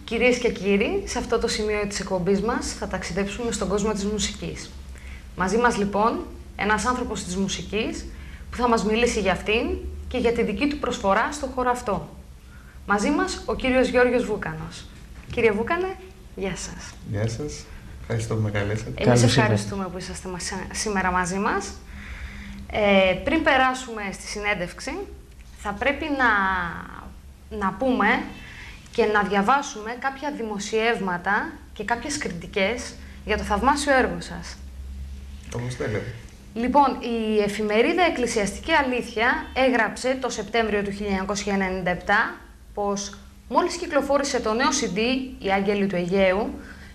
Κυρίες και κύριοι, σε αυτό το σημείο της εκπομπής μας θα ταξιδέψουμε στον κόσμο της μουσικής. Μαζί μας λοιπόν ένας άνθρωπος της μουσικής που θα μας μιλήσει για αυτήν και για τη δική του προσφορά στον χώρο αυτό. Μαζί μας ο κύριος Γιώργος Βούκανος. Κύριε Βούκανε, γεια σας. Γεια σας. Ευχαριστώ που με καλέσατε. Εμείς ευχαριστούμε που είσαστε σήμερα μαζί μας. Πριν περάσουμε στη συνέντευξη, θα πρέπει να πούμε και να διαβάσουμε κάποια δημοσιεύματα και κάποιες κριτικές για το θαυμάσιο έργο σας. Όπως θέλετε. Λοιπόν, η εφημερίδα Εκκλησιαστική Αλήθεια έγραψε το Σεπτέμβριο του 1997 πως μόλις κυκλοφόρησε το νέο CD «Οι Άγγελοι του Αιγαίου»,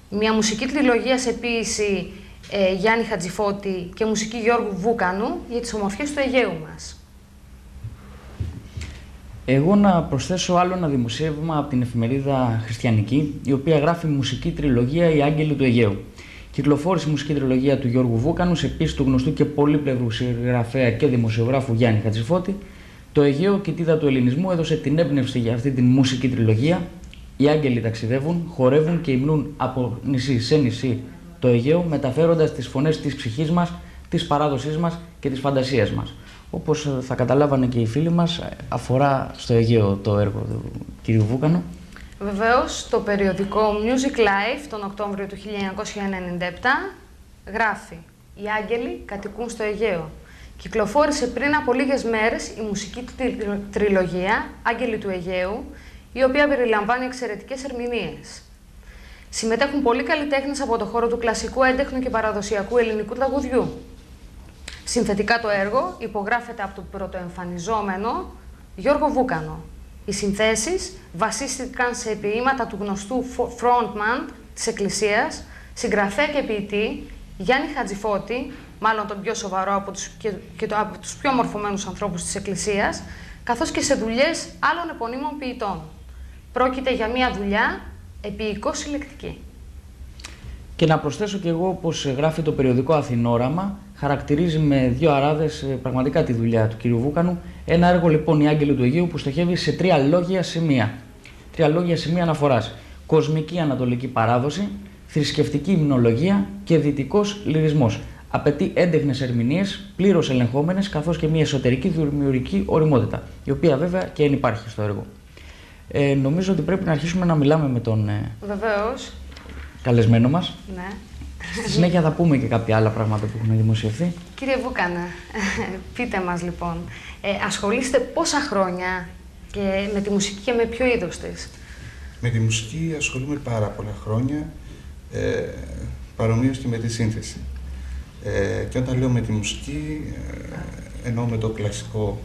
μια μουσική τριλογία σε ποίηση Γιάννη Χατζηφώτη και μουσική Γιώργου Βούκανου για τις ομορφιές του Αιγαίου μας. Εγώ να προσθέσω άλλο ένα δημοσίευμα από την εφημερίδα Χριστιανική, η οποία γράφει μουσική τριλογία «Οι Άγγελοι του Αιγαίου». Κυκλοφόρησε η μουσική τριλογία του Γιώργου Βούκανου, επίσης του γνωστού και πολύπλευρου συγγραφέα και δημοσιογράφου Γιάννη Χατζηφώτη. Το Αιγαίο, κοιτίδα του ελληνισμού, έδωσε την έμπνευση για αυτή την μουσική τριλογία. Οι άγγελοι ταξιδεύουν, χορεύουν και υμνούν από νησί σε νησί το Αιγαίο, μεταφέροντας τις φωνές της ψυχής μας, της παράδοσής μας και της φαντασίας μας. Όπως θα καταλάβανε και οι φίλοι μας, αφορά στο Αιγαίο το έργο του κ. Βούκανου. Βεβαίως, το περιοδικό Music Life τον Οκτώβριο του 1997 γράφει «Οι άγγελοι κατοικούν στο Αιγαίο». Κυκλοφόρησε πριν από λίγες μέρες η μουσική τριλογία «Άγγελοι του Αιγαίου», η οποία περιλαμβάνει εξαιρετικές ερμηνείες. Συμμετέχουν πολλοί καλλιτέχνες από το χώρο του κλασικού, έντεχνου και παραδοσιακού ελληνικού τραγουδιού. Συνθετικά το έργο υπογράφεται από τον πρωτοεμφανιζόμενο Γιώργο Βούκανο. Οι συνθέσεις βασίστηκαν σε ποίηματα του γνωστού frontman της Εκκλησίας, συγγραφέα και ποιητή Γιάννη Χατζηφώτη, μάλλον τον πιο σοβαρό από τους πιο μορφωμένους ανθρώπους της Εκκλησίας, καθώς και σε δουλειές άλλων επωνύμων ποιητών. Πρόκειται για μια δουλειά επίοικο-συλλεκτική. Και να προσθέσω κι εγώ πως γράφει το περιοδικό Αθηνόραμα, χαρακτηρίζει με δύο αράδες πραγματικά τη δουλειά του κ. Βούκανου. Ένα έργο λοιπόν «Οι Άγγελοι του Αιγαίου» που στοχεύει σε τρία λόγια σημεία. Τρία λόγια σημεία αναφοράς. Κοσμική ανατολική παράδοση, θρησκευτική υμνολογία και δυτικός λυρισμός. Απαιτεί έντεχνες ερμηνείες, πλήρως ελεγχόμενες, καθώς και μια εσωτερική δημιουργική οριμότητα, η οποία βέβαια και εν υπάρχει στο έργο. Νομίζω ότι πρέπει να αρχίσουμε να μιλάμε με τον καλεσμένο μας. Ναι. Στη συνέχεια θα πούμε και κάποια άλλα πράγματα που έχουν δημοσιευθεί. Κύριε Βούκανε, πείτε μας λοιπόν, ασχολείστε πόσα χρόνια και με τη μουσική και με ποιο είδος της? Με τη μουσική ασχολούμαι πάρα πολλά χρόνια, παρομοίως και με τη σύνθεση. Και όταν λέω με τη μουσική, εννοώ με το κλασικό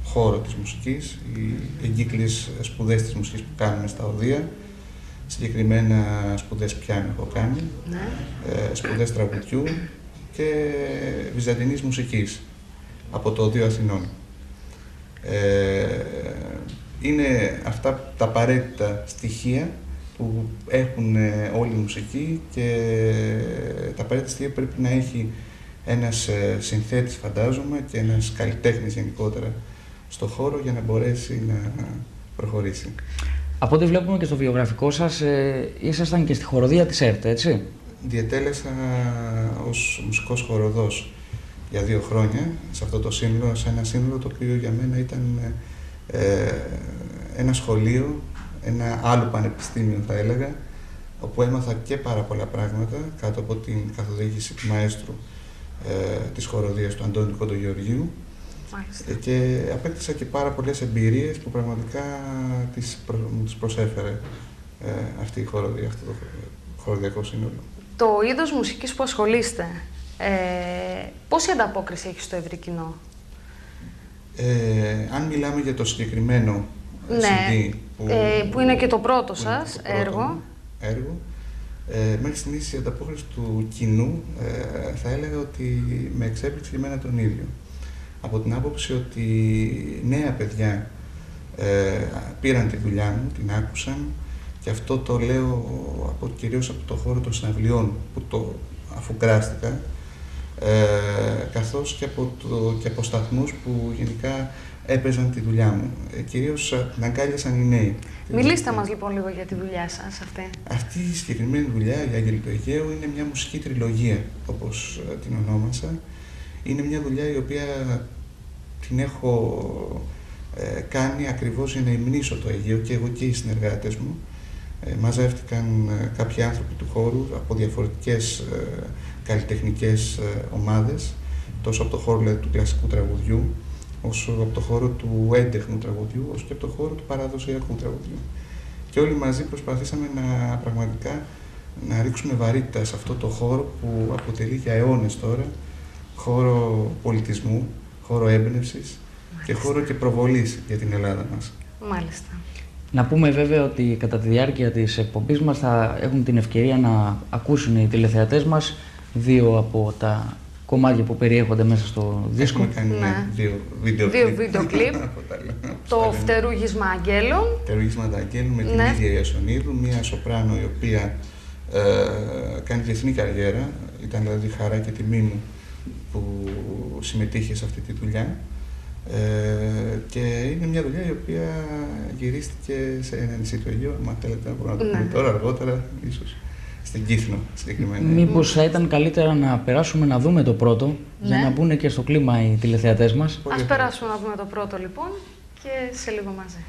χώρο της μουσικής, οι εγκύκλειες σπουδές της μουσικής που κάνουμε στα οδεία, συγκεκριμένα σπουδές πιάνο έχω κάνει, ναι. Σπουδές τραγουδιού και βυζαντινής μουσικής από το Οδείο Αθηνών. Είναι αυτά τα απαραίτητα στοιχεία που έχουν όλη η μουσική και τα απαραίτητα στοιχεία πρέπει να έχει ένας συνθέτης, φαντάζομαι, και ένας καλλιτέχνης γενικότερα στο χώρο για να μπορέσει να προχωρήσει. Από ό,τι βλέπουμε και στο βιογραφικό σας, ήσασταν και στη χοροδία της ΕΡΤ, έτσι? Διετέλεσα ως μουσικός χοροδός για 2 χρόνια σε αυτό το σύνολο, σε ένα σύνολο το οποίο για μένα ήταν ένα σχολείο, ένα άλλο πανεπιστήμιο θα έλεγα, όπου έμαθα και πάρα πολλά πράγματα κάτω από την καθοδήγηση του μαέστρου της χοροδίας του Αντώνη Κοντογεωργίου. Και απέκτησα και πάρα πολλές εμπειρίες που πραγματικά μου τις προσέφερε αυτή η χοροδία, αυτό το χοροδιακό σύνολο. Το είδος μουσικής που ασχολείστε, πόση ανταπόκριση έχει στο ευρύ κοινό? Αν μιλάμε για το συγκεκριμένο CD που είναι και το πρώτο σας έργο, μέχρι στιγμής η ανταπόκριση του κοινού θα έλεγα ότι με εξέπληξε εμένα τον ίδιο. Από την άποψη ότι νέα παιδιά πήραν τη δουλειά μου, την άκουσαν, και αυτό το λέω κυρίως από το χώρο των συναυλιών που το αφουγκράστηκα. καθώς και από σταθμούς που γενικά έπαιζαν τη δουλειά μου. Κυρίως την αγκάλιασαν οι νέοι. Μιλήστε μας λοιπόν λίγο για τη δουλειά σας αυτή. Αυτή η συγκεκριμένη δουλειά, η Άγγελοι του Αιγαίου, είναι μια μουσική τριλογία, όπως την ονόμασα. Είναι μια δουλειά η οποία την έχω κάνει ακριβώς για να υμνήσω το Αιγαίο, και εγώ και οι συνεργάτες μου. Μαζεύτηκαν κάποιοι άνθρωποι του χώρου από διαφορετικές καλλιτεχνικές ομάδες, τόσο από το χώρο δηλαδή, του κλασικού τραγουδιού, όσο από το χώρο του έντεχνου τραγουδιού, όσο και από το χώρο του παραδοσιακού τραγουδιού. Και όλοι μαζί προσπαθήσαμε πραγματικά να ρίξουμε βαρύτητα σε αυτό το χώρο που αποτελεί για αιώνες τώρα χώρο πολιτισμού, χώρο έμπνευσης και χώρο και προβολής για την Ελλάδα μας. Μάλιστα. Να πούμε βέβαια ότι κατά τη διάρκεια της εκπομπής μας θα έχουν την ευκαιρία να ακούσουν οι τηλεθεατές μας δύο από τα κομμάτια που περιέχονται μέσα στο δίσκο. Έχουμε κάνει δύο βίντεο κλιπ. Το Φτερούγισμα Αγγέλων. Φτερούγισμα Αγγέλων με την ίδια Ιασονίδου, μια σοπράνο η οποία κάνει διεθνή καριέρα. Ήταν δηλαδή χαρά και τιμή μου που συμμετείχε σε αυτή τη δουλειά. Και είναι μια δουλειά η οποία γυρίστηκε σε ένα νησί του Αιγαίου. Αν θέλετε να μπορούμε να το πούμε τώρα, αργότερα, ίσως στην Κύθνο συγκεκριμένα. Μήπως θα ήταν καλύτερα να περάσουμε να δούμε το πρώτο, για να μπουν και στο κλίμα οι τηλεθεατές μας. Ας περάσουμε να δούμε το πρώτο λοιπόν και σε λίγο μαζί.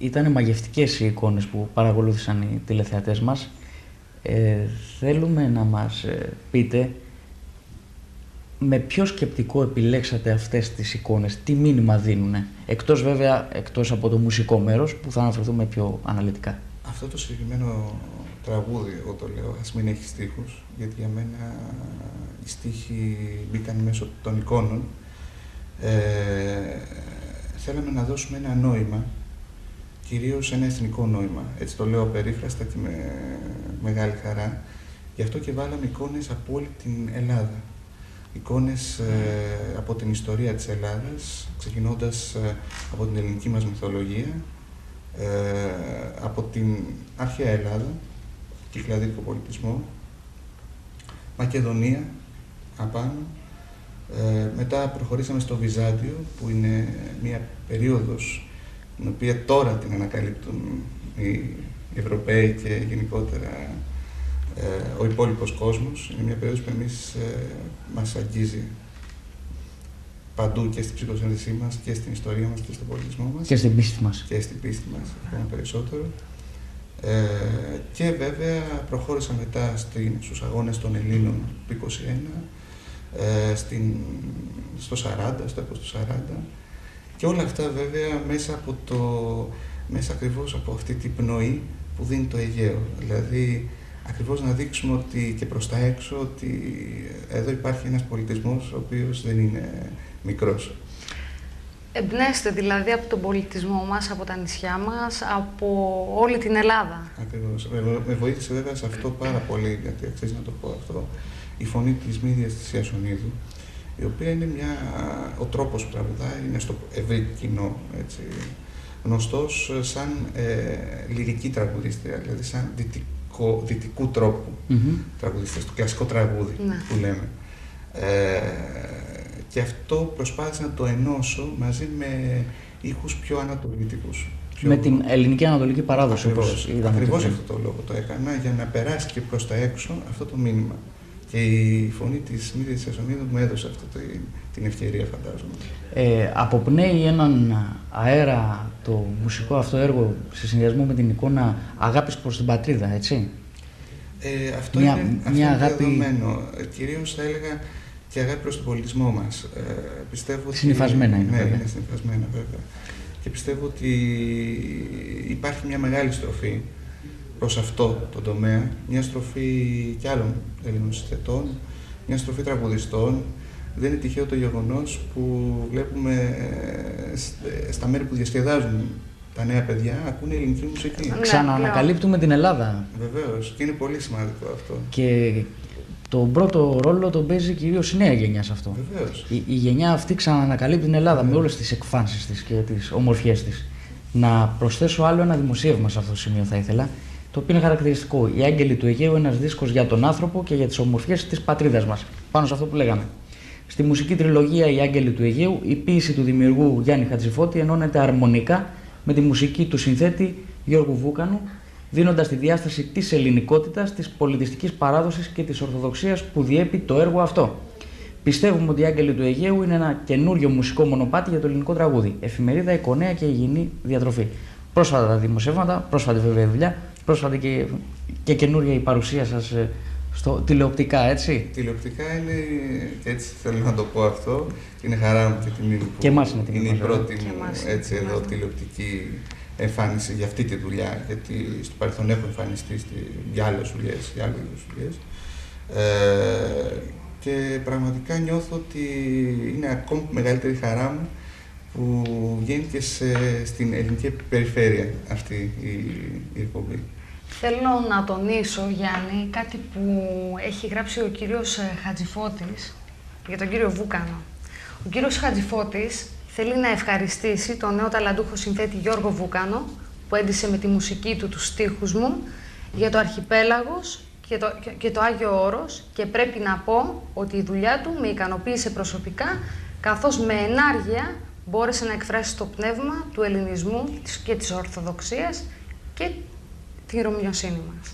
ήταν μαγευτικές οι εικόνες που παρακολούθησαν οι τηλεθεατές μας. Θέλουμε να μας πείτε με ποιο σκεπτικό επιλέξατε αυτές τις εικόνες, τι μήνυμα δίνουνε, εκτός από το μουσικό μέρος που θα αναφερθούμε πιο αναλυτικά. Αυτό το συγκεκριμένο τραγούδι, εγώ το λέω, ας μην έχει στίχους, γιατί για μένα οι στίχοι μπήκαν μέσω των εικόνων. Θέλαμε να δώσουμε ένα νόημα, κυρίως ένα εθνικό νόημα. Έτσι το λέω περίφραστα και με μεγάλη χαρά. Γι' αυτό και βάλαμε εικόνες από όλη την Ελλάδα. Εικόνες από την ιστορία της Ελλάδας, ξεκινώντας από την ελληνική μας μυθολογία, από την αρχαία Ελλάδα, κυκλαδικό πολιτισμό, Μακεδονία απάνω. Μετά προχωρήσαμε στο Βυζάντιο, που είναι μια περίοδος την οποία τώρα την ανακαλύπτουν οι Ευρωπαίοι και γενικότερα ο υπόλοιπος κόσμος. Είναι μια περίοδος που εμείς μας αγγίζει παντού και στην ψυχοσύνθεσή μας και στην ιστορία μας και στον πολιτισμό μας. Και στην πίστη μας. Και στην πίστη μας, ακόμα περισσότερο. Και βέβαια προχώρησα μετά στους αγώνες των Ελλήνων του 1921, στο 40, στο έπος του 40. Και όλα αυτά βέβαια μέσα ακριβώς από αυτή την πνοή που δίνει το Αιγαίο. Δηλαδή, ακριβώς να δείξουμε ότι και προς τα έξω ότι εδώ υπάρχει ένας πολιτισμός ο οποίος δεν είναι μικρός. Εμπνέστε δηλαδή από τον πολιτισμό μας, από τα νησιά μας, από όλη την Ελλάδα. Ακριβώς. Με βοήθησε βέβαια σε αυτό πάρα πολύ, γιατί αξίζει να το πω αυτό, η φωνή της Μύριας της Ιασονίδου, η οποία είναι ο τρόπος που τραγουδάει, είναι στο ευρύ κοινό, έτσι, γνωστός σαν λυρική τραγουδίστρια, δηλαδή σαν δυτικού τρόπου τραγουδιστές, το κλασικό τραγούδι που λέμε. Και αυτό προσπάθησα να το ενώσω μαζί με ήχους πιο ανατολίτικους. Με την ελληνική ανατολική παράδοση. Ακριβώς αυτό το λόγο το έκανα, για να περάσει και προς τα έξω αυτό το μήνυμα. Και η φωνή της Μύριας της Ιασονίδου μου έδωσε αυτή την ευκαιρία, φαντάζομαι. Αποπνέει έναν αέρα το μουσικό αυτό έργο σε συνδυασμό με την εικόνα αγάπης προς την πατρίδα, έτσι. Αυτό είναι αγάπη δεδομένο. Κυρίως θα έλεγα και αγάπη προς τον πολιτισμό μας. Πιστεύω συνυφασμένα ότι, είναι, βέβαια. Είναι συνυφασμένα, βέβαια. Και πιστεύω ότι υπάρχει μια μεγάλη στροφή προς αυτό το τομέα, μια στροφή κι άλλων Ελλήνων συνθετών, μια στροφή τραγουδιστών. Δεν είναι τυχαίο το γεγονός που βλέπουμε στα μέρη που διασκεδάζουν τα νέα παιδιά, ακούνε ελληνική μουσική. Ξαναανακαλύπτουμε την Ελλάδα. Βεβαίως, και είναι πολύ σημαντικό αυτό. Και τον πρώτο ρόλο τον παίζει κυρίως η νέα γενιά σε αυτό. Βεβαίως. Η γενιά αυτή ξαναανακαλύπτει την Ελλάδα με όλες τις εκφάνσεις της και τις ομορφιές της. Να προσθέσω άλλο ένα δημοσίευμα σε αυτό το σημείο, θα ήθελα, το οποίο είναι χαρακτηριστικό. Οι Άγγελοι του Αιγαίου, ένας δίσκος για τον άνθρωπο και για τις ομορφιές της πατρίδας μας. Πάνω σε αυτό που λέγαμε. Στη μουσική τριλογία Οι Άγγελοι του Αιγαίου, η ποίηση του δημιουργού Γιάννη Χατζηφώτη ενώνεται αρμονικά με τη μουσική του συνθέτη Γιώργου Βούκανου, δίνοντας τη διάσταση της ελληνικότητας, της πολιτιστικής παράδοσης και της ορθοδοξίας που διέπει το έργο αυτό. Πιστεύουμε ότι οι Άγγελοι του Αιγαίου είναι ένα καινούριο μουσικό μονοπάτι για το ελληνικό τραγούδι. Εφημερίδα, εικονέα και υγιεινή διατροφή. Πρόσφατα τα δημοσιεύματα, πρόσφατη βέβαια δουλειά, πρόσφατη και καινούρια η παρουσία σας στο τηλεοπτικά, έτσι. Τηλεοπτικά είναι, έτσι θέλω να το πω αυτό, είναι χαρά μου και τιμή μου. Και εμάς είναι τιμή μου. Είναι η πρώτη μου έτσι εδώ τηλεοπτική εμφάνιση για αυτή τη δουλειά, γιατί στο παρελθόν έχω εμφανιστεί για άλλες δουλειές, και πραγματικά νιώθω ότι είναι ακόμη μεγαλύτερη χαρά μου που βγαίνει και στην ελληνική περιφέρεια αυτή η εκπομπή. Θέλω να τονίσω, Γιάννη, κάτι που έχει γράψει ο κύριος Χατζηφώτης για τον κύριο Βούκανο. Ο κύριος Χατζηφώτης θέλει να ευχαριστήσει τον νέο ταλαντούχο συνθέτη Γιώργο Βούκανο, που έντυσε με τη μουσική του τους στίχους μου, για το Αρχιπέλαγος και το Άγιο Όρος, και πρέπει να πω ότι η δουλειά του με ικανοποίησε προσωπικά, καθώς με ενάργεια μπόρεσε να εκφράσει το πνεύμα του ελληνισμού και της ορθοδοξίας και τη ρωμιοσύνη μας.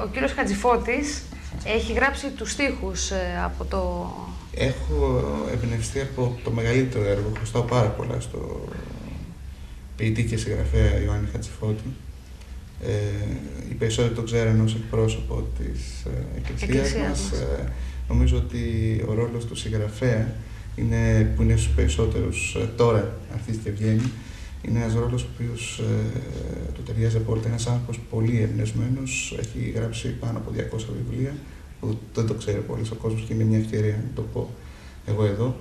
Ο κύριος Χατζηφώτης έχει γράψει τους στίχους από το... Έχω εμπνευστεί από το μεγαλύτερο έργο, χρωστάω πάρα πολλά ποιητή και συγγραφέα Ιωάννη Χατζηφώτη. Οι περισσότεροι το ξέρουν ως εκπρόσωπο της Εκκλησίας μας. Νομίζω ότι ο ρόλος του συγγραφέα, που είναι στους περισσότερους τώρα αρχίζει και βγαίνει, είναι ένας ρόλος ο οποίος του ταιριάζει απόλυτα. Ένας άνθρωπος πολύ εμπνευσμένος, έχει γράψει πάνω από 200 βιβλία, που δεν το ξέρει πολύς ο κόσμος και είναι μια ευκαιρία να το πω εγώ εδώ.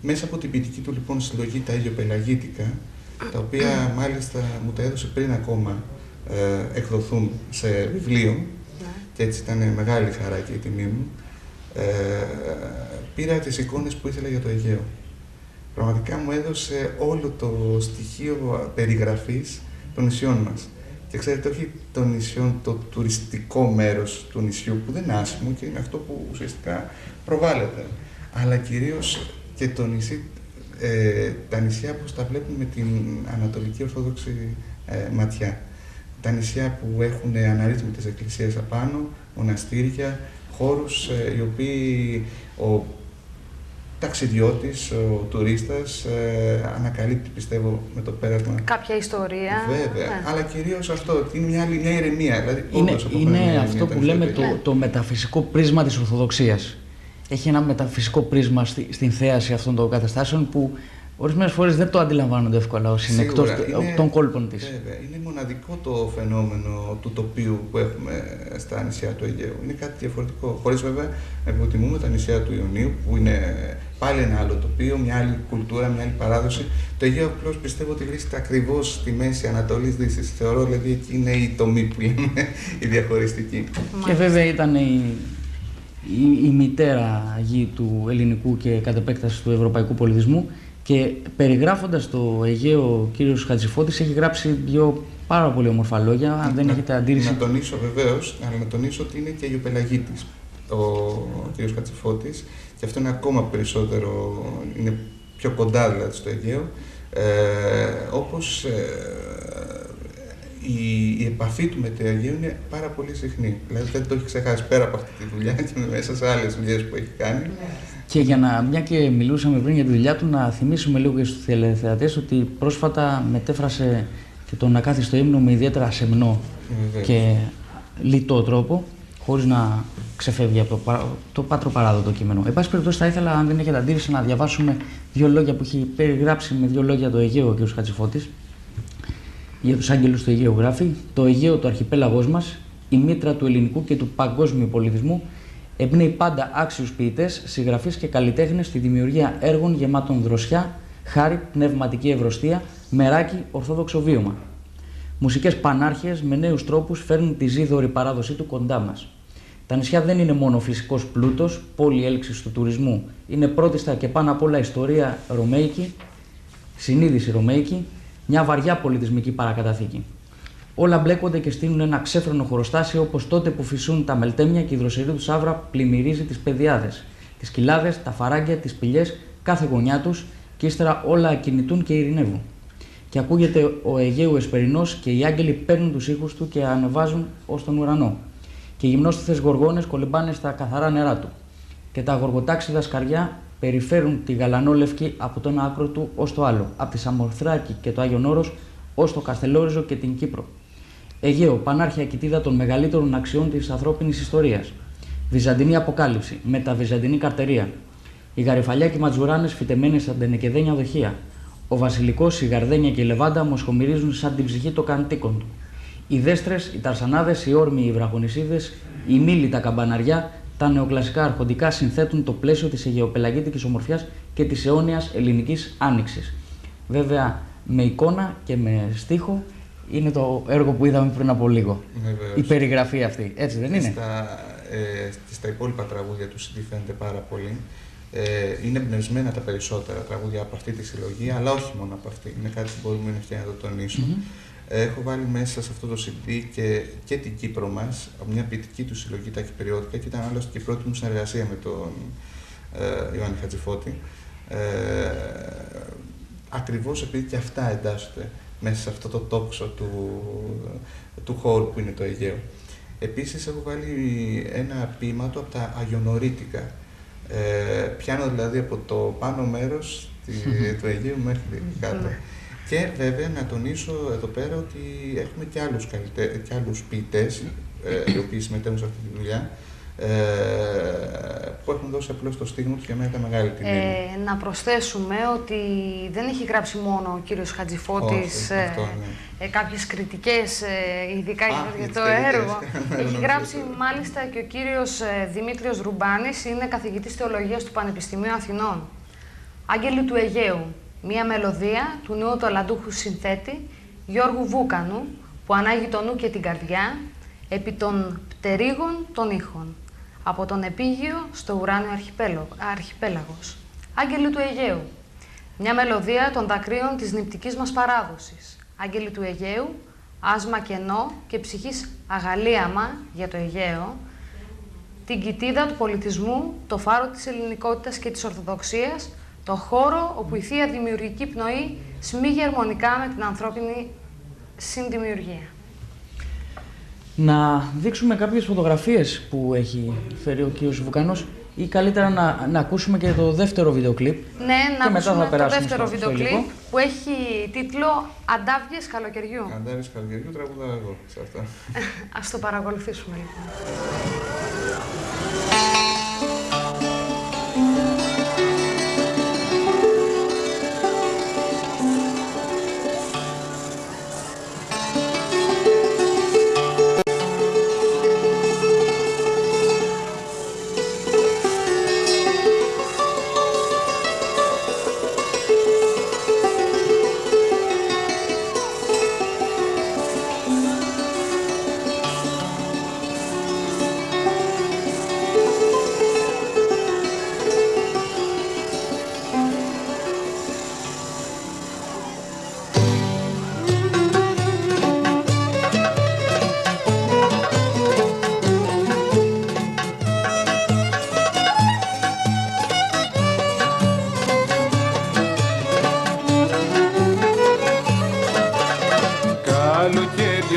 Μέσα από την ποιητική του λοιπόν συλλογή τα Αιγιοπελαγίτικα, τα οποία μάλιστα μου τα έδωσε πριν ακόμα εκδοθούν σε βιβλίο, και έτσι ήταν μεγάλη χαρά και η τιμή μου, πήρα τις εικόνες που ήθελα για το Αιγαίο. Πραγματικά μου έδωσε όλο το στοιχείο περιγραφής των νησιών μας. Και ξέρετε, όχι των νησιών, το τουριστικό μέρος του νησιού, που δεν είναι άσχημο και είναι αυτό που ουσιαστικά προβάλλεται, αλλά κυρίως και το νησί, τα νησιά που τα βλέπουμε με την Ανατολική Ορθόδοξη ματιά. Τα νησιά που έχουν αναρρύθμιτες εκκλησίες απάνω, μοναστήρια, χώρους οι οποίοι ο ταξιδιώτης, ο τουρίστας ανακαλύπτει, πιστεύω, με το πέρασμα. Κάποια ιστορία. Βέβαια, αλλά κυρίως αυτό, ότι είναι μια ηρεμία. Δηλαδή, είναι αυτό που λέμε το μεταφυσικό πρίσμα της Ορθοδοξίας. Έχει ένα μεταφυσικό πρίσμα στην θέαση αυτών των καταστάσεων που ορισμένες φορές δεν το αντιλαμβάνονται εύκολα όσοι είναι εκτός των κόλπων της. Βέβαια, είναι μοναδικό το φαινόμενο του τοπίου που έχουμε στα νησιά του Αιγαίου. Είναι κάτι διαφορετικό. Χωρίς βέβαια να υποτιμούμε τα νησιά του Ιωνίου, που είναι πάλι ένα άλλο τοπίο, μια άλλη κουλτούρα, μια άλλη παράδοση. Το Αιγαίο απλώς πιστεύω ότι βρίσκεται ακριβώς στη μέση Ανατολής Δύσης. Θεωρώ δηλαδή εκεί είναι η τομή που λέμε, η διαχωριστική. Και βέβαια ήταν η μητέρα γη του ελληνικού και κατ' επέκταση του ευρωπαϊκού πολιτισμού. Και περιγράφοντας το Αιγαίο, ο κύριος Χατζηφώτης έχει γράψει δύο πάρα πολύ όμορφα λόγια, αν δεν έχετε αντίρρηση. Να τονίσω βεβαίως, αλλά να τονίσω ότι είναι και Αιγιοπελαγίτης ο κύριος Χατζηφώτης, και αυτό είναι ακόμα περισσότερο, είναι πιο κοντά δηλαδή στο Αιγαίο, όπως η επαφή του με το Αιγαίο είναι πάρα πολύ συχνή. Δηλαδή δεν το έχει ξεχάσει πέρα από αυτή τη δουλειά και μέσα σε άλλες δουλειές που έχει κάνει. Και μια και μιλούσαμε πριν για τη δουλειά του, να θυμίσουμε λίγο και στους τηλεθεατές ότι πρόσφατα μετέφρασε και τον ακάθιστο ύμνο με ιδιαίτερα σεμνό και λιτό τρόπο, χωρίς να ξεφεύγει από το πατροπαράδοτο κείμενο. Εν πάση περιπτώσει, θα ήθελα, αν δεν έχετε αντίρρηση, να διαβάσουμε δύο λόγια που έχει περιγράψει με δύο λόγια το Αιγαίο ο κ. Χατζηφώτης. Για τους άγγελους του Αιγαίου γράφει: «Το Αιγαίο, το αρχιπέλαγός μας, η μήτρα του ελληνικού και του παγκόσμιου πολιτισμού, εμπνέει πάντα άξιους ποιητές, συγγραφείς και καλλιτέχνες στη δημιουργία έργων γεμάτων δροσιά, χάρη, πνευματική ευρωστία, μεράκι, ορθόδοξο βίωμα. Μουσικές πανάρχες με νέους τρόπους φέρνουν τη ζίδωρη παράδοσή του κοντά μας. Τα νησιά δεν είναι μόνο φυσικός πλούτος, πόλη έλξης του τουρισμού. Είναι πρώτιστα και πάνω απ' όλα ιστορία ρωμαϊκή, συνείδηση ρωμαϊκή, μια βαριά πολιτισμική παρακαταθήκη. Όλα μπλέκονται και στείλουν ένα ξέφρενο χωροστάσιο, όπως τότε που φυσούν τα μελτέμια και η δροσερή του σαύρα πλημμυρίζει τις πεδιάδες, τις κοιλάδες, τα φαράγγια, τις σπηλιές, κάθε γωνιά τους, και ύστερα όλα ακινητούν και ειρηνεύουν. Και ακούγεται ο Αιγαίου εσπερινός και οι άγγελοι παίρνουν τους ήχους του και ανεβάζουν ως τον ουρανό. Και οι γυμνόστιθες γοργόνες κολυμπάνε στα καθαρά νερά του. Και τα γοργοτάξιδα σκαριά περιφέρουν τη γαλανόλευκη από το ένα άκρο του ως το άλλο, από τη Σαμοθράκη και το Άγιον Όρος ως το Καστελόριζο και την Κύπρο. Αιγαίο, πανάρχια κοιτίδα των μεγαλύτερων αξιών της ανθρώπινης ιστορίας. Βυζαντινή αποκάλυψη, μεταβυζαντινή καρτερία. Οι γαριφαλιά και οι ματζουράνες φυτεμένες σαν τενεκεδένια δοχεία. Ο βασιλικός, η γαρδένια και η λεβάντα μοσχομυρίζουν σαν την ψυχή των καντίκων του. Οι δέστρες, οι ταρσανάδες, οι όρμοι, οι βραχονισίδες, οι μήλοι, τα καμπαναριά, τα νεοκλασικά αρχοντικά συνθέτουν το πλαίσιο της αιγαιοπελαγίτικης ομορφιάς και της αιώνιας ελληνικής άνοιξης. Βέβαια, με εικόνα και με στίχο είναι το έργο που είδαμε πριν από λίγο. Βεβαίως. Η περιγραφή αυτή, έτσι δεν είναι? Στα υπόλοιπα τραγούδια του CD φαίνεται πάρα πολύ. Είναι εμπνευσμένα τα περισσότερα τραγούδια από αυτή τη συλλογή, αλλά όχι μόνο από αυτή. Είναι κάτι που μπορούμε να το τονίσω. Έχω βάλει μέσα σε αυτό το CD και την Κύπρο μας, μια ποιητική του συλλογή, τα Κυπριώτικα, και ήταν άλλωστε και η πρώτη μου συνεργασία με τον Ιωάννη Χατζηφώτη. Ακριβώς επειδή και αυτά εντάσσονται μέσα σε αυτό το τόξο του χώρου που είναι το Αιγαίο. Επίσης έχω βάλει ένα ποίημα του από τα Αγιονορίτικα. Πιάνω δηλαδή από το πάνω μέρος του Αιγαίου μέχρι κάτω. Και βέβαια να τονίσω εδώ πέρα ότι έχουμε και άλλους ποιητές οι οποίοι συμμετέχουν σε αυτή τη δουλειά, που έχουν δώσει απλώς το στίγμα τους, για μένα ήταν μεγάλη τιμή. Να προσθέσουμε ότι δεν έχει γράψει μόνο ο κύριος Χατζηφώτης κάποιες κριτικές, ειδικά για το έργο. Έχει γράψει μάλιστα και ο κύριος Δημήτριος Ρουμπάνης, είναι καθηγητής θεολογίας του Πανεπιστημίου Αθηνών. Άγγελοι του Αιγαίου, μία μελωδία του νέου ταλαντούχου συνθέτη Γιώργου Βούκανου, που ανάγει το νου και την καρδιά επί των πτερίγων των ήχων, από τον επίγειο στο ουράνιο αρχιπέλαγος. Άγγελοι του Αιγαίου, μια μελωδία των δακρύων της νηπτικής μας παράδοσης. Άγγελοι του Αιγαίου, άσμα κενό και ψυχής αγαλίαμα για το Αιγαίο, την κοιτίδα του πολιτισμού, το φάρο της ελληνικότητας και της ορθοδοξίας, το χώρο όπου η Θεία Δημιουργική Πνοή σμίγει αρμονικά με την ανθρώπινη συνδημιουργία. Να δείξουμε κάποιες φωτογραφίες που έχει φέρει ο κύριος Βουκάνος ή καλύτερα να ακούσουμε και το δεύτερο βίντεο κλιπ. Ναι, να ακούσουμε το δεύτερο βίντεο κλιπ που έχει τίτλο «Αντάβιες καλοκαιριού». Αντάβιες καλοκαιριού, τραγουδάω εγώ σε αυτό. Ας το παρακολουθήσουμε λοιπόν.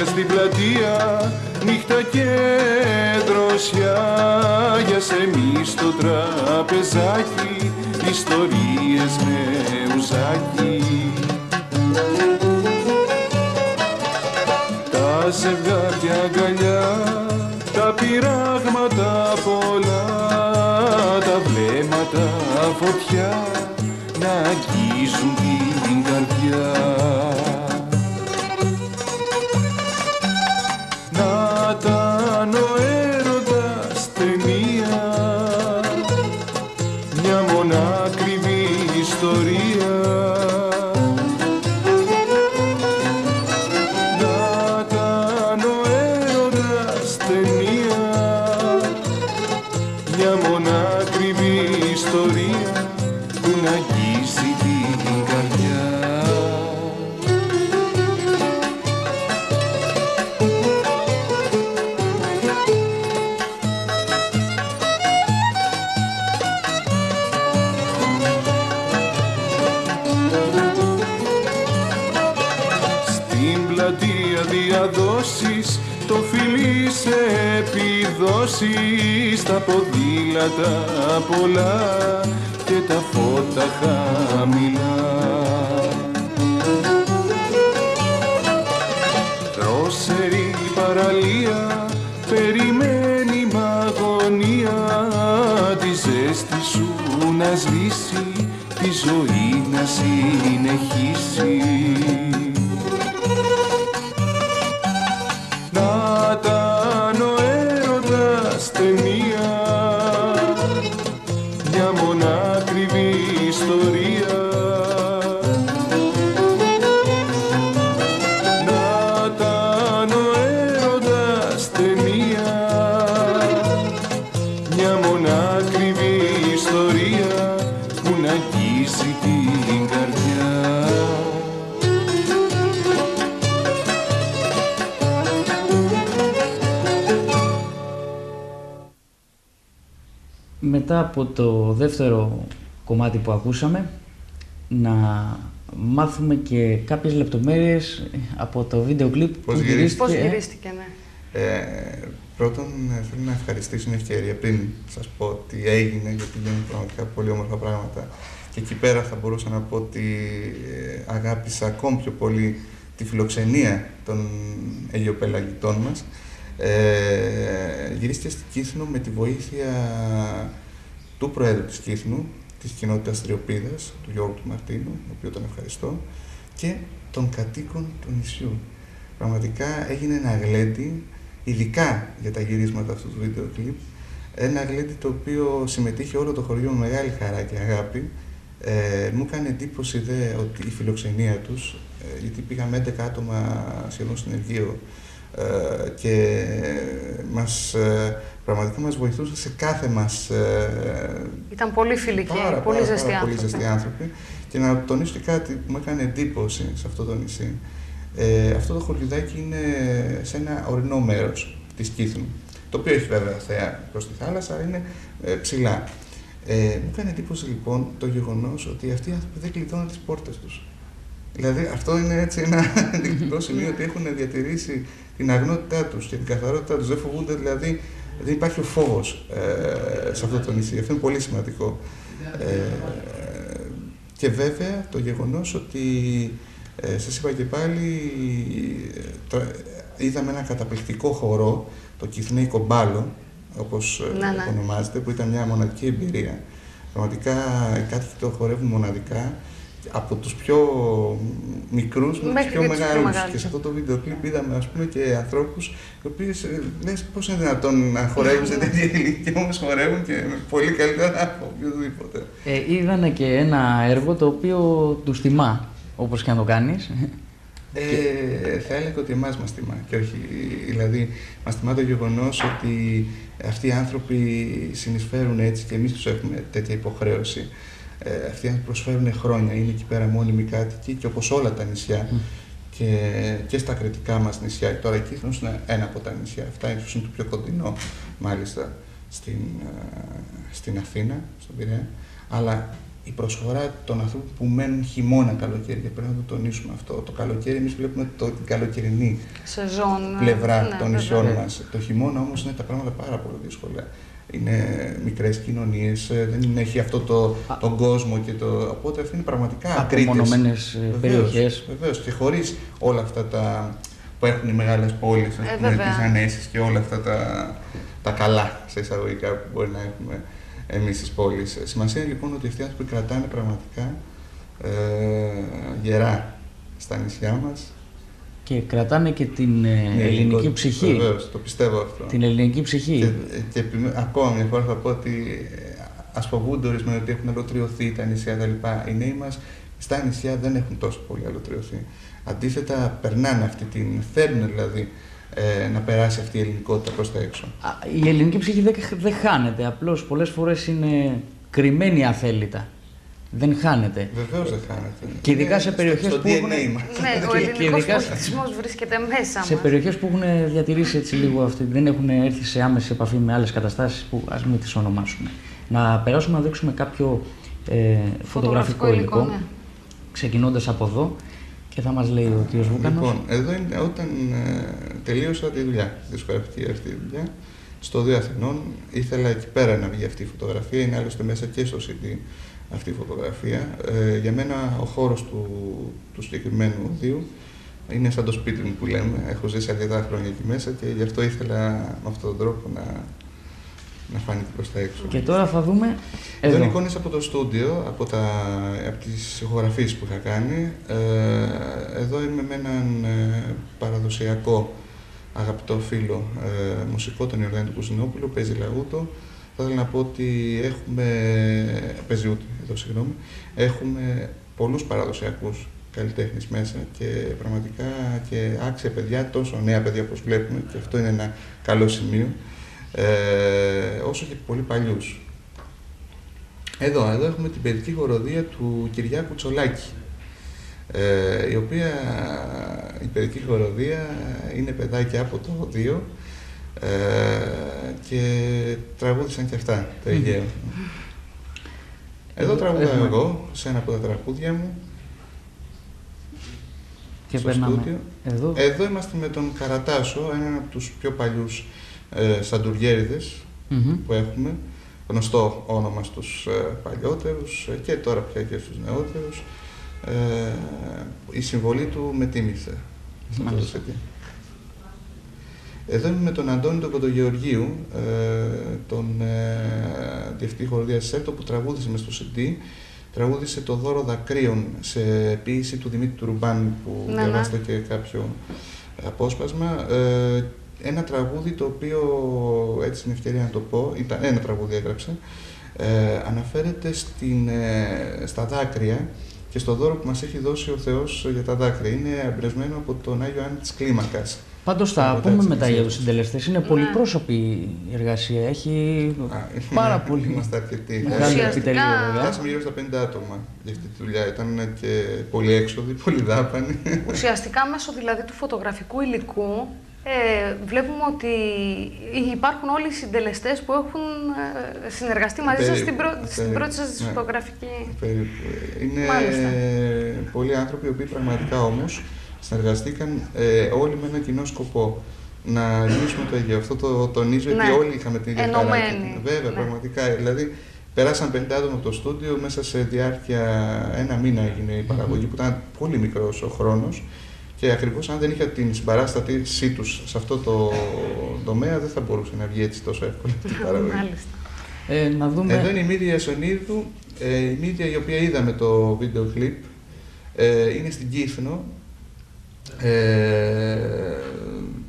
Στην πλατεία, νύχτα και δροσιά, για σεμί στο τραπεζάκι, ιστορίες με ουζάκι. Τα ζευγάρια αγκαλιά, τα πειράγματα πολλά, τα βλέμματα φωτιά, να αγγίζουν την καρδιά. Το φιλί σε επιδόσεις, τα ποδήλατα πολλά και τα φώτα χαμηλά. Δρόσερη παραλία, περιμένει μ' αγωνία, τη ζέστη σου να σβήσει, τη ζωή να συνεχίσει. Μετά από το δεύτερο κομμάτι που ακούσαμε, να μάθουμε και κάποιες λεπτομέρειες από το βίντεο κλιπ που γυρίστηκε. Ναι. Πρώτον, θέλω να ευχαριστήσω την ευκαιρία πριν σας πω τι έγινε, γιατί γίνουν πραγματικά πολύ όμορφα πράγματα. και εκεί πέρα θα μπορούσα να πω ότι αγάπησα ακόμη πιο πολύ τη φιλοξενία των ελαιοπελαγητών μας. Γυρίστηκε στην Κύθνο με τη βοήθεια του Προέδρου της Κύθνου, της κοινότητας Τριοπίδας, του Γιώργου του Μαρτίνου, ο οποίο τον ευχαριστώ, και των κατοίκων του νησιού. Πραγματικά έγινε ένα γλέντι, ειδικά για τα γυρίσματα αυτού του βίντεο κλιπ, ένα γλέντι το οποίο συμμετείχε όλο το χωριό με μεγάλη χαρά και αγάπη. Μου έκανε εντύπωση ότι η φιλοξενία τους, γιατί πήγαμε 11 άτομα σχεδόν στην Αιγαίο, και πραγματικά μας βοηθούσε σε κάθε μας... Ήταν πολύ φιλικοί, πολύ ζεστοί άνθρωποι. Και να τονίσω και κάτι που μου έκανε εντύπωση σε αυτό το νησί. Αυτό το χωριουδάκι είναι σε ένα ορεινό μέρος της Κύθνου, το οποίο έχει βέβαια θέα προς τη θάλασσα, αλλά είναι ψηλά. Μου έκανε εντύπωση λοιπόν το γεγονός ότι αυτοί οι άνθρωποι δεν κλειδώνουν τις πόρτες τους. Δηλαδή αυτό είναι έτσι ένα ενδεικτικό σημείο ότι έχουν διατηρήσει την αγνότητά τους και την καθαρότητά τους. Δεν φοβούνται, δηλαδή δεν υπάρχει ο φόβος σε αυτό το νησί. Αυτό είναι πολύ σημαντικό. Και βέβαια το γεγονός ότι, σας είπα και πάλι, είδαμε ένα καταπληκτικό χορό, το Κυθνέικο Μπάλο, όπως ονομάζεται, που ήταν μια μοναδική εμπειρία. Πραγματικά οι κάτοικοι το χορεύουν μοναδικά, από τους πιο μικρούς με τους πιο μεγάλους. Και σε αυτό το βίντεο κλιπ είδαμε, ας πούμε, και ανθρώπους οι οποίοι λες πώς είναι δυνατόν να χορεύουν σε τέτοια ηλικία, όμως χορεύουν και πολύ καλύτερα από οποιοδήποτε. Είδανε και ένα έργο το οποίο τους τιμά, όπως και αν το κάνεις. Θα έλεγα ότι εμάς μας τιμά και όχι, δηλαδή μας τιμά το γεγονός ότι αυτοί οι άνθρωποι συνεισφέρουν έτσι και εμείς τους έχουμε τέτοια υποχρέωση. Αυτοί οι άνθρωποι προσφέρουν χρόνια, είναι εκεί πέρα μόνιμοι κάτοικοι και όπως όλα τα νησιά και στα κρητικά μας νησιά. Τώρα η Κύθνος είναι ένα από τα νησιά, αυτά είναι το πιο κοντινό μάλιστα στην Αθήνα, στον Πειραιά, αλλά η προσφορά των ανθρώπων που μένουν χειμώνα καλοκαίρι, και πρέπει να το τονίσουμε αυτό. Το καλοκαίρι εμείς βλέπουμε την καλοκαιρινή πλευρά των νησιών μας. Το χειμώνα όμως είναι τα πράγματα πάρα πολύ δύσκολα. Είναι μικρές κοινωνίες, δεν έχει αυτό τον κόσμο και οπότε αυτή είναι πραγματικά ακρίτες. Απομονωμένες περιοχές. Βεβαίως, και χωρίς όλα αυτά που έχουν οι μεγάλες πόλεις, τις ανέσεις και όλα αυτά τα καλά, σε εισαγωγικά, που μπορεί να έχουμε εμείς στις πόλεις. Σημασία λοιπόν ότι αυτοί οι άνθρωποι κρατάνε πραγματικά γερά στα νησιά μας. Και κρατάνε και την ελληνική ψυχή. Βεβαίως, το πιστεύω αυτό. Την ελληνική ψυχή. Και ακόμα μια φορά θα πω ότι ας φοβούνται ορισμένοι ότι έχουν αλωτριωθεί τα νησιά κτλ. Οι νέοι μας στα νησιά δεν έχουν τόσο πολύ αλωτριωθεί. Αντίθετα, περνάνε αυτή θέλουν δηλαδή να περάσει αυτή η ελληνικότητα προς τα έξω. Η ελληνική ψυχή δεν χάνεται. Απλώς πολλές φορές είναι κρυμμένη αθέλητα. Δεν χάνεται. Βεβαίως δεν χάνεται. Και ειδικά σε περιοχές που έχουν. Ναι, ο ελληνικός πολιτισμός βρίσκεται μέσα μας. Σε περιοχές που έχουν διατηρήσει έτσι λίγο αυτή, δεν έχουν έρθει σε άμεση επαφή με άλλες καταστάσεις που ας μην τις ονομάσουμε. Να περάσουμε να δείξουμε κάποιο φωτογραφικό υλικό. Ναι. Ξεκινώντας από εδώ και θα μας λέει ο κ. Βούκανος. Λοιπόν, εδώ είναι όταν τελείωσα τη δουλειά, τη δισκογραφική αυτή δουλειά, στο Δίο Αθηνών. Ήθελα εκεί πέρα να βγει αυτή η φωτογραφία, είναι άλλωστε μέσα και στο CD. Αυτή η φωτογραφία. Για μένα ο χώρος του συγκεκριμένου οδείου είναι σαν το σπίτι μου που λέμε. Έχω ζήσει αρκετά χρόνια εκεί μέσα και γι' αυτό ήθελα με αυτόν τον τρόπο να φάνηκε προς τα έξω. Και τώρα θα δούμε. Εδώ είναι εικόνες από το στούντιο, από τις ηχογραφίες που είχα κάνει. Εδώ είμαι με έναν παραδοσιακό αγαπητό φίλο μουσικό, τον Ιορδάνη του Κουσινόπουλο, παίζει λαγούτο. Θα ήθελα να πω ότι έχουμε πολλούς παραδοσιακούς καλλιτέχνες μέσα και πραγματικά και άξια παιδιά, τόσο νέα παιδιά όπως βλέπουμε, και αυτό είναι ένα καλό σημείο, όσο και πολύ παλιούς. Εδώ έχουμε την παιδική χοροδία του Κυριάκου Τσολάκη, η παιδική χοροδία είναι παιδάκια από το Οδείο, και τραγούδησαν και αυτά το Αιγαίο. Εδώ τραγουδάω εγώ σε ένα από τα τραγούδια μου και στο στούντιο. Εδώ είμαστε με τον Καρατάσο, έναν από τους πιο παλιούς σαντουριέριδες που έχουμε, γνωστό όνομα στους παλιότερους και τώρα πια και στους νεότερους. Η συμβολή του με τίμησε. Εδώ είμαι με τον Αντώνη τον Κοντογεωργίου, τον διευθυντή χοροδίας ΣΕΤΟ, που τραγούδισε μες στο CD. Τραγούδισε το Δώρο Δακρύων σε ποίηση του Δημήτρη Ρουμπάνη, που διαβάσετε και κάποιο απόσπασμα. Ένα τραγούδι το οποίο, έτσι είναι ευκαιρία να το πω, ένα τραγούδι έγραψε, αναφέρεται στα δάκρυα και στο δώρο που μας έχει δώσει ο Θεός για τα δάκρυα. Είναι εμπνευσμένο από τον Άγιο Άννη της Κλίμακας. Πάντως θα πούμε μετά για τους συντελεστές. Είναι πολυπρόσωπη η εργασία. Έχει πάρα πολύ. Είμαστε αρκετοί. Μεγάλη επιτελεία, βέβαια. Φτάσαμε γύρω στα 50 άτομα για αυτή τη δουλειά. Ήταν και πολύ έξοδοι, πολύ δάπανοι. Ουσιαστικά μέσω δηλαδή του φωτογραφικού υλικού βλέπουμε ότι υπάρχουν όλοι οι συντελεστές που έχουν συνεργαστεί μαζί σας στην πρώτη σας δισκογραφική. Είναι πολλοί άνθρωποι οι οποίοι πραγματικά όμως συνεργαστήκαν όλοι με ένα κοινό σκοπό. Να λύσουμε το Αιγαίο. Αυτό το τονίζω, γιατί όλοι είχαμε την ίδια χαρά. Βέβαια, πραγματικά. Δηλαδή, περάσαν 50 άτομα από το στούντιο, μέσα σε διάρκεια ένα μήνα έγινε η παραγωγή, που ήταν πολύ μικρός ο χρόνος. Και ακριβώς αν δεν είχα την συμπαράστασή τους σε αυτό το τομέα, δεν θα μπορούσε να βγει έτσι τόσο εύκολα η παραγωγή. Να δούμε... Εδώ είναι η Μύδια Ιασονίδου, η Μύδια η οποία είδαμε το βίντεο κλιπ, είναι στην Κύθνο.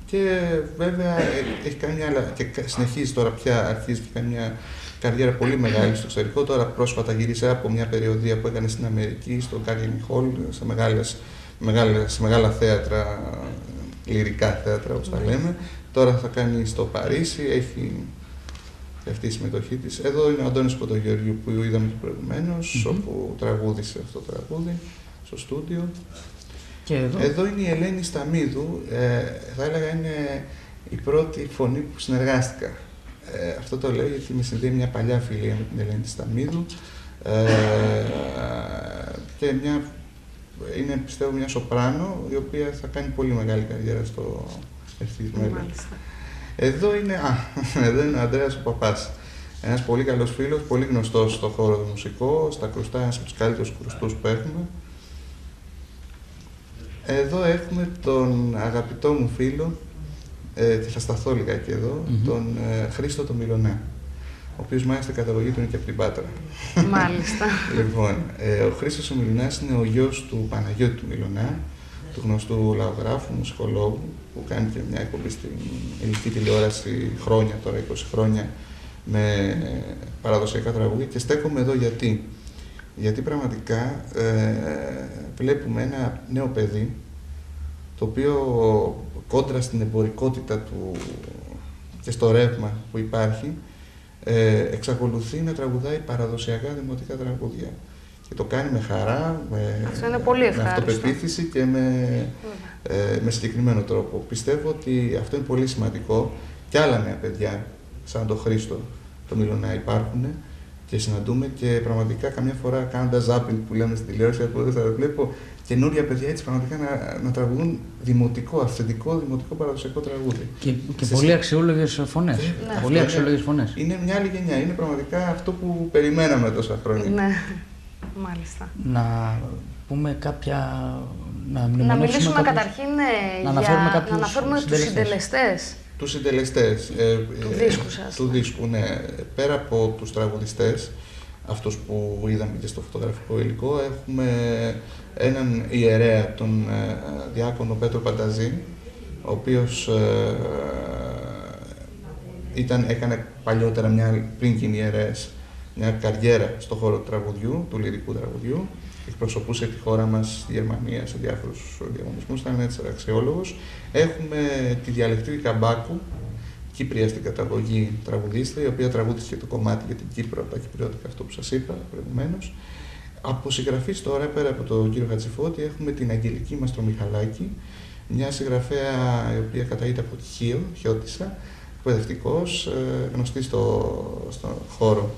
Και βέβαια έχει κάνει μια, και συνεχίζει τώρα πια, αρχίζει και κάνει μια καριέρα πολύ μεγάλη στο εξωτερικό. Τώρα πρόσφατα γύρισε από μια περιοδία που έκανε στην Αμερική, στο Carnegie Hall, σε μεγάλα θέατρα, λυρικά θέατρα όπως τα λέμε. Τώρα θα κάνει στο Παρίσι, έχει αυτή η συμμετοχή της. Εδώ είναι ο Αντώνης Κοντογεωργίου που είδαμε και προηγουμένως, όπου τραγούδισε αυτό το τραγούδι στο στούντιο. Και εδώ είναι η Ελένη Σταμίδου, θα έλεγα είναι η πρώτη φωνή που συνεργάστηκα. Αυτό το λέω γιατί με συνδέει μια παλιά φιλία με την Ελένη Σταμίδου και είναι, πιστεύω, μια σοπράνο η οποία θα κάνει πολύ μεγάλη καριέρα στο ευθύς μέλλον. Εδώ είναι ο Ανδρέας ο Παπάς, ένας πολύ καλός φίλος, πολύ γνωστός στον χώρο του μουσικό, στα κρουστά, ένας από τους καλύτερους κρουστούς που έχουμε. Εδώ έχουμε τον αγαπητό μου φίλο, και θα σταθώ λιγάκι εδώ, τον Χρήστο τον Μιλωνά, ο οποίος μάλιστα η καταγωγή του είναι και από την Πάτρα. Μάλιστα. Λοιπόν, ο Χρήστος ο Μιλωνάς είναι ο γιος του Παναγιώτη του Μιλωνά, του γνωστού λαογράφου, μουσικολόγου, που κάνει και μια εκπομπή στην ελληνική τηλεόραση χρόνια, τώρα 20 χρόνια, με παραδοσιακά τραγούδια. Και στέκομαι εδώ γιατί πραγματικά βλέπουμε ένα νέο παιδί, το οποίο κόντρα στην εμπορικότητα του και στο ρεύμα που υπάρχει, εξακολουθεί να τραγουδάει παραδοσιακά δημοτικά τραγούδια. Και το κάνει με χαρά, με αυτοπεποίθηση και με συγκεκριμένο τρόπο. Πιστεύω ότι αυτό είναι πολύ σημαντικό. Κι άλλα νέα παιδιά, σαν τον Χρήστο, τον Μιλωνά, υπάρχουν και συναντούμε και πραγματικά καμιά φορά κάνοντας zapping που λέμε στην τηλεόραση, θα βλέπω καινούρια παιδιά έτσι πραγματικά να τραγουδούν δημοτικό, αυθεντικό δημοτικό παραδοσιακό τραγούδι. Και πολύ αξιόλογες φωνές. Ναι. Πολύ αξιόλογες φωνές. Είναι μια άλλη γενιά. Είναι πραγματικά αυτό που περιμέναμε τόσα χρόνια. Ναι, μάλιστα. Να πούμε κάποια. Να μιλήσουμε καταρχήν να αναφέρουμε τους συντελεστές. Τους συντελεστές του δίσκου, ναι. Πέρα από τους τραγουδιστές, αυτούς που είδαμε και στο φωτογραφικό υλικό, έχουμε έναν ιερέα, τον διάκονο Πέτρο Πανταζή, ο οποίος έκανε παλιότερα, πριν γίνει ιερέας, μια καριέρα στον χώρο του τραγουδιού, του λυρικού τραγουδιού. Εκπροσωπούσε τη χώρα μας στη Γερμανία σε διάφορους διαγωνισμούς, ήταν έτσι αξιόλογος. Έχουμε τη Διαλεκτρή Καμπάκου, Κύπρια στην καταγωγή τραγουδίστρια, η οποία τραγούδισε το κομμάτι για την Κύπρο, από τα κυπριώτικα, αυτό που σας είπα προηγουμένως. Από συγγραφείς τώρα, πέρα από τον κύριο Χατζηφώτη, έχουμε την Αγγελική Μαστρομιχαλάκη, μια συγγραφέα η οποία καταγείται από τη Χιώτισσα, εκπαιδευτικός, γνωστή στο χώρο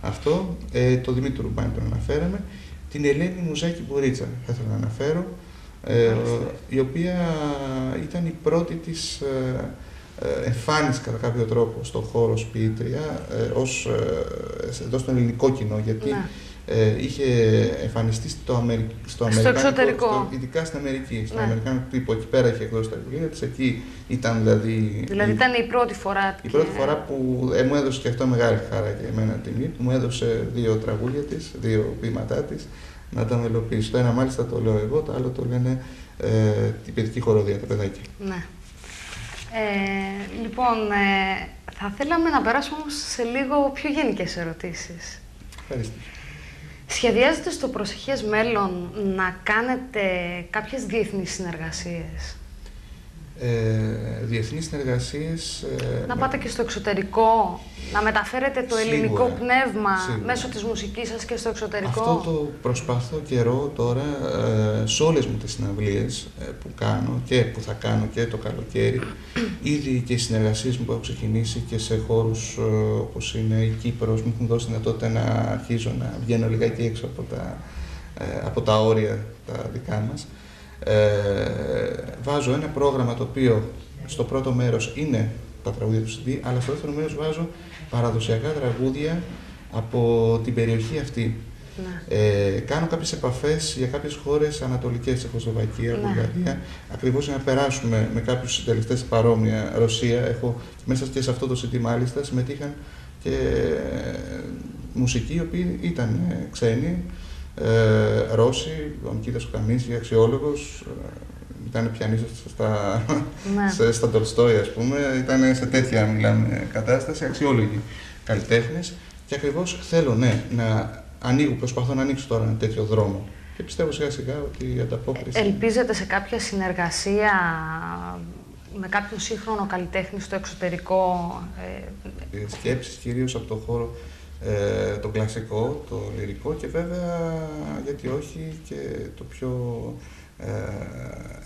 αυτό. Το Δημήτρη Ρουμπάνη τον αναφέραμε. Την Ελένη Μουζάκη Μπουρίτσα θα ήθελα να αναφέρω, η οποία ήταν η πρώτη της εμφάνιση κατά κάποιο τρόπο στον χώρο ως ποιήτρια, εδώ στον ελληνικό κοινό, γιατί είχε εμφανιστεί στο εξωτερικό. Ειδικά στην Αμερική, στον Αμερικάνικο τύπο. Εκεί πέρα είχε εκδώσει τα βιβλία της, εκεί ήταν δηλαδή. Δηλαδή ήταν η πρώτη φορά. Η πρώτη φορά που μου έδωσε και αυτό μεγάλη χαρά και εμένα τιμή, που μου έδωσε 2 τραγούδια της, 2 ποίηματά της, να τα μελοποιήσει. Το ένα μάλιστα το λέω εγώ, το άλλο το λένε την παιδική χοροδία, τα παιδάκια. Ναι. Λοιπόν, θα θέλαμε να περάσουμε όμως σε λίγο πιο γενικές ερωτήσεις. Ευχαριστώ. Σχεδιάζετε στο προσεχές μέλλον να κάνετε κάποιες διεθνείς συνεργασίες? Διεθνείς συνεργασίες... να πάτε και στο εξωτερικό, να μεταφέρετε το ελληνικό πνεύμα μέσω της μουσικής σας και στο εξωτερικό. Αυτό το προσπαθώ καιρό τώρα σε όλες μου τις συναυλίες που κάνω και που θα κάνω και το καλοκαίρι. Ήδη και οι συνεργασίες μου που έχω ξεκινήσει και σε χώρους όπως είναι η Κύπρος μου έχουν δώσει δυνατότητα να αρχίζω να βγαίνω λιγάκι έξω από τα όρια τα δικά μας. Βάζω ένα πρόγραμμα το οποίο στο πρώτο μέρος είναι τα τραγούδια του CD, αλλά στο δεύτερο μέρος βάζω παραδοσιακά τραγούδια από την περιοχή αυτή. Ναι. Κάνω κάποιες επαφές για κάποιες χώρες ανατολικές, Τσεχοσλοβακία, Βουλγαρία, ακριβώς για να περάσουμε με κάποιους συντελεστές παρόμοια. Ρωσία, μέσα και σε αυτό το CD μάλιστα συμμετείχαν και μουσικοί οι οποίοι ήταν ξένοι. Ρώσοι, ο Μικήτας ο Καμίνσκι, αξιόλογος, ήταν πιανίστας στα Τολστόι, ας πούμε, ήταν σε τέτοια μιλάμε κατάσταση, αξιόλογοι καλλιτέχνες και ακριβώς θέλω να προσπαθώ να ανοίξω τώρα ένα τέτοιο δρόμο και πιστεύω σιγά σιγά ότι η ανταπόκριση... Ελπίζετε σε κάποια συνεργασία με κάποιον σύγχρονο καλλιτέχνη στο εξωτερικό? Σκέψεις κυρίως από το χώρο το κλασικό, το λυρικό και βέβαια, γιατί όχι, και το πιο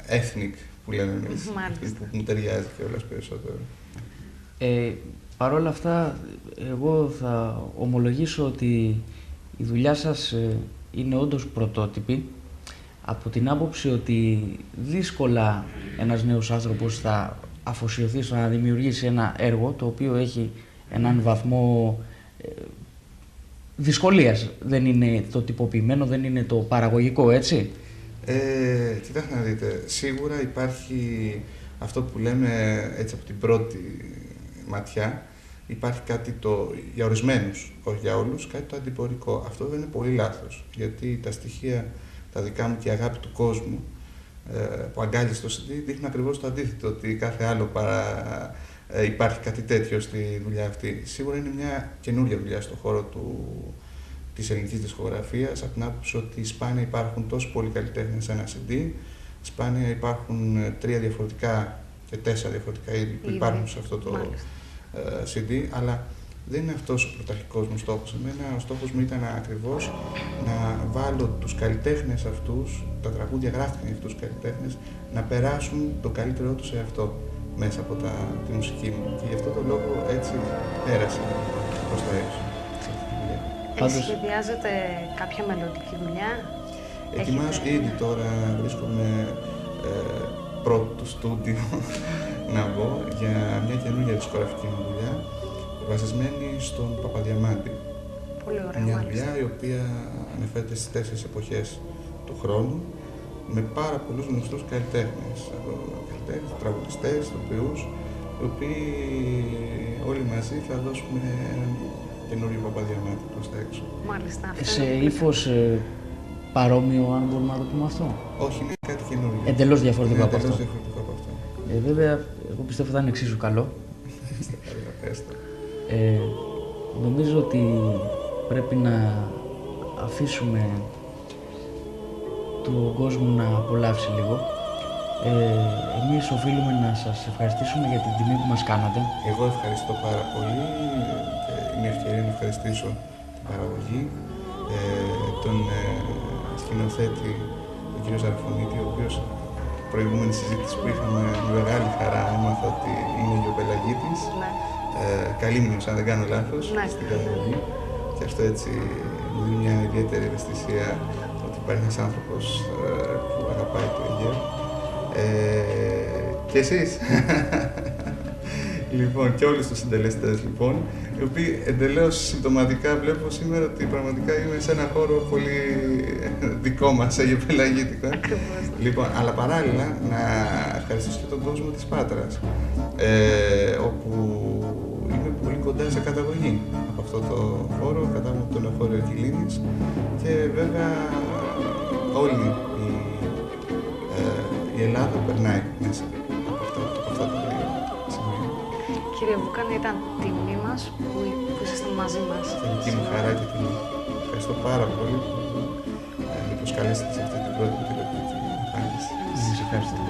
ethnic που λέμε εμείς, που μου ταιριάζει και όλας περισσότερο. Παρ' όλα αυτά, εγώ θα ομολογήσω ότι η δουλειά σας είναι όντως πρωτότυπη, από την άποψη ότι δύσκολα ένας νέος άνθρωπος θα αφοσιωθεί στο να δημιουργήσει ένα έργο το οποίο έχει έναν βαθμό δυσκολίας. Δεν είναι το τυποποιημένο, δεν είναι το παραγωγικό, έτσι. Κοιτάξτε να δείτε, σίγουρα υπάρχει αυτό που λέμε έτσι από την πρώτη ματιά, υπάρχει κάτι για ορισμένους, όχι για όλους, κάτι το αντιπορικό. Αυτό δεν είναι πολύ λάθος, γιατί τα στοιχεία τα δικά μου και η αγάπη του κόσμου που αγκάλιασε στο CD δείχνουν ακριβώς το αντίθετο, ότι κάθε άλλο παρά υπάρχει κάτι τέτοιο στη δουλειά αυτή. Σίγουρα είναι μια καινούργια δουλειά στον χώρο της ελληνικής δισκογραφίας, από την άποψη ότι σπάνια υπάρχουν τόσο πολλοί καλλιτέχνες σε ένα CD, σπάνια υπάρχουν 3 διαφορετικά και 4 διαφορετικά είδη που υπάρχουν σε αυτό το CD, αλλά δεν είναι αυτός ο πρωταρχικός μου στόχος. Εμένα ο στόχος μου ήταν ακριβώς να βάλω τους καλλιτέχνες αυτούς, τα τραγούδια γράφτηκαν για αυτούς τους καλλιτέχνες, να περάσουν το καλύτερό τους σε αυτό μέσα από τη μουσική μου. Και γι' αυτό το λόγο έτσι πέρασε προς τα έξω. Σχεδιάζετε κάποια μελλοντική δουλειά? Ετοιμάζω ήδη τώρα, βρίσκομαι πρώτο στούντιο να μπω για μια καινούργια δισκογραφική μου δουλειά, βασισμένη στον Παπαδιαμάντη. Πολύ ωραία, μια δουλειά η οποία αναφέρεται στις 4 εποχές του χρόνου, με πάρα πολλούς γνωστούς καλλιτέχνες, τραγουδιστές, ηθοποιούς, οι οποίοι όλοι μαζί θα δώσουμε έναν καινούριο Παπαδιαμάντη προς τα έξω. Μάλιστα. Σε ύφος παρόμοιο, αν μπορούμε να το πούμε αυτό? Όχι, είναι κάτι καινούριο. Εντελώς διαφορετικό από αυτό. Εντελώς διαφορετικό από αυτό. Βέβαια, εγώ πιστεύω θα είναι εξίσου καλό. Νομίζω ότι πρέπει να αφήσουμε τον κόσμο να απολαύσει λίγο. Εμείς οφείλουμε να σας ευχαριστήσουμε για την τιμή που μας κάνατε. Εγώ ευχαριστώ πάρα πολύ και είναι ευκαιρία να ευχαριστήσω την παραγωγή, τον σκηνοθέτη, τον κύριο Ζαρφωνίτη, ο οποίος την προηγούμενη συζήτηση που είχαμε με μεγάλη χαρά έμαθα ότι είναι γεωπελαγίτης. Καλή μνήμη, αν δεν κάνω λάθος, στην καταγωγή. Και αυτό έτσι μου δίνει μια ιδιαίτερη ευαισθησία ότι υπάρχει ένας άνθρωπος που αγαπάει το Αιγαίο. Και εσείς. Λοιπόν, και όλους τους συντελεστές, λοιπόν, οι οποίοι εντελώς συμπτωματικά βλέπω σήμερα ότι πραγματικά είμαι σε ένα χώρο πολύ δικό μας, αγιοπελαγίτικο. Ακριβώς. Λοιπόν, αλλά παράλληλα να ευχαριστήσω και τον κόσμο της Πάτρας, όπου είμαι πολύ κοντά σε καταγωγή από αυτό το χώρο, κατάγομαι από τον Λεωφόρο Κιλίνης και βέβαια όλη η Ελλάδα περνάει μέσα από αυτά τα δύο σημεία. Κύριε Βούκανα, ήταν τιμή μας που ήσασταν μαζί μας. Δική μου χαρά και τιμή. Ευχαριστώ πάρα πολύ που με προσκαλέσατε σε αυτή την πρώτη τηλεοπτική εμφάνιση. Σας ευχαριστώ.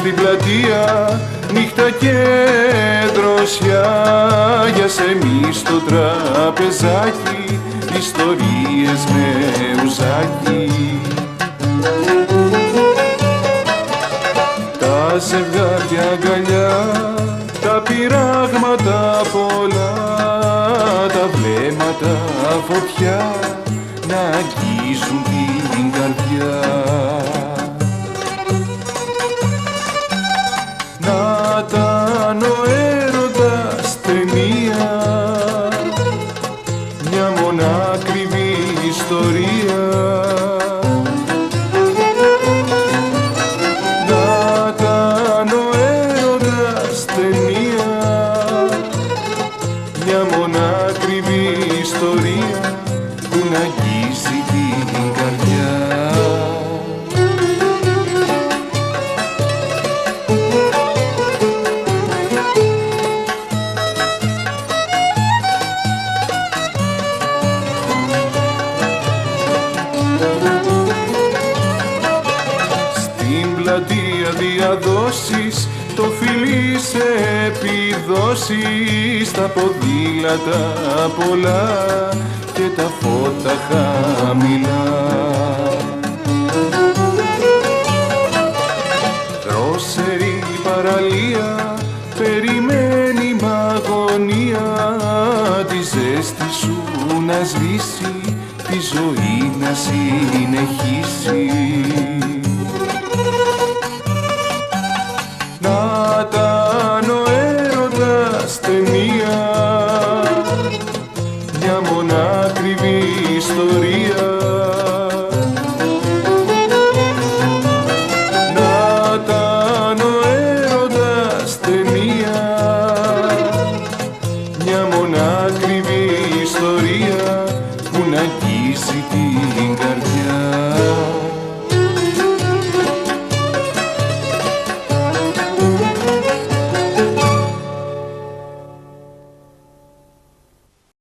στην πλατεία, νύχτα και δροσιά, για σεμί στο τραπεζάκι, ιστορίες με ουζάκι. Τα ζευγάρια αγκαλιά, τα πειράγματα πολλά, τα βλέμματα φωτιά, να αγγίζουν την καρδιά. Να ήταν ο έρωτας ταινία, μια μονάκριβη ιστορία. Να ήταν ο έρωτας ταινία, μια μονάκριβη ιστορία που να αγγίζει την καρδιά. Στην πλατεία διαδόσεις, το φιλί σε επιδόσεις, τα ποδήλατα πολλά και τα φώτα χαμηλά. Δρόσερη παραλία, περιμένει μ' αγωνία, τη ζέστη σου να σβήσει, τη ζωή να συνεχίσει. Να ήταν ο έρωτας ταινία, μια μονάκριβη ιστορία. Να ήταν ο έρωτας ταινία, μια μονάκριβη ιστορία που να αγγίζει την καρδιά.